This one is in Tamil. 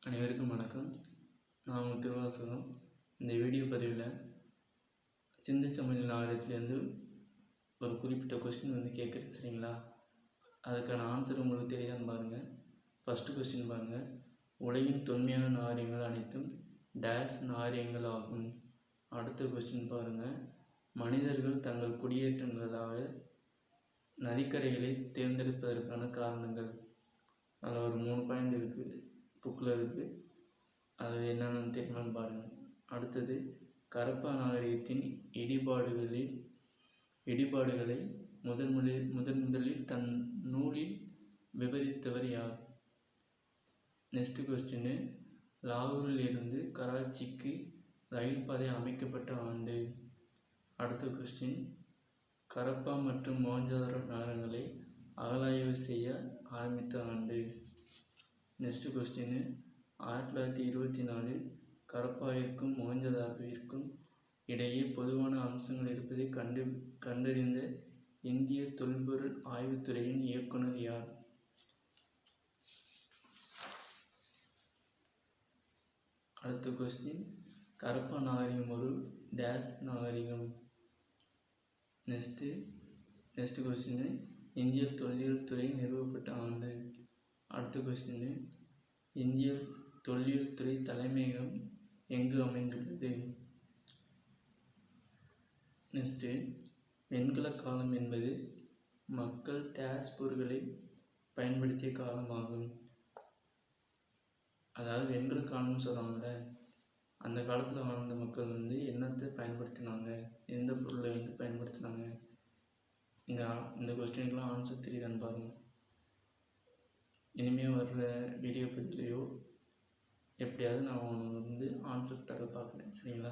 அனைவருக்கும் வணக்கம். நான் உங்கள் திருவாசகம். இந்த வீடியோ பதிவில் சிந்து சமவெளி நாகரிகத்துலேருந்து ஒரு குறிப்பிட்ட கொஸ்டின் கேட்குறேன், சரிங்களா? அதுக்கான ஆன்சர் உங்களுக்கு தெரியாதுன்னு பாருங்கள். ஃபஸ்ட்டு கொஸ்டின் பாருங்கள். உலகின் தொன்மையான நாகரிகங்கள் அனைத்தும் டேஷ் நாகரிகங்கள் ஆகும். அடுத்த கொஸ்டின் பாருங்கள். மனிதர்கள் தங்கள் குடியேற்றங்களாக நதிக்கரைகளை தேர்ந்தெடுப்பதற்கான காரணங்கள். அதில் ஒரு 3 பாயிண்ட் இருக்குது, புக்கில் இருக்குது. அது என்னென்னு தெரியுமான்னு பாருங்கள். அடுத்தது, கரப்பா நாகரிகத்தின் இடிபாடுகளை முதலில் தன் நூலில் விவரித்தவர் யார்? நெக்ஸ்ட் கொஸ்டின், லாகூரில் இருந்து கராச்சிக்கு ரயில் பாதை அமைக்கப்பட்ட ஆண்டு. அடுத்த கொஸ்டின், கரப்பா மற்றும் மொஹஞ்சதாரோ நகரங்களை அகழாய்வு செய்ய ஆரம்பித்த ஆண்டு. நெக்ஸ்ட் கொஸ்டின், 1924 கரப்பாவிற்கும் மொஹஞ்சதாரோவிற்கும் இடையே பொதுவான அம்சங்கள் இருப்பதை கண்டறிந்த இந்திய தொல்பொருள் ஆய்வுத்துறையின் இயக்குனர் யார்? அடுத்த கொஸ்டின், கரப்பா நாகரிகம் ஒரு டேஷ் நாகரிகம். நெக்ஸ்ட் கொஸ்டின், இந்திய தொல்லியல் துறை நிறுவப்பட்ட ஆண்டு. அடுத்த கொஸ்டின், இந்திய தொல்லியல் துறை தலைமையகம் எங்கு அமைந்துள்ளது? நெக்ஸ்ட்டு, வெண்கல காலம் என்பது மக்கள் டேஷ் பொருட்களை பயன்படுத்திய காலமாகும். அதாவது வெண்கல காலம்னு சொல்கிறாங்கள்ல, அந்த காலத்தில் வாழ்ந்த மக்கள் என்னத்தை பயன்படுத்தினாங்க, எந்த பொருளை பயன்படுத்தினாங்க? இந்த கொஸ்டினுக்கெலாம் ஆன்சர் தெரியுதான்னு பாருங்கள். இனிமேல் வர்ற வீடியோ பதிலையோ எப்படியாவது நான் ஆன்சர் தர பார்க்குறேன், சரிங்களா?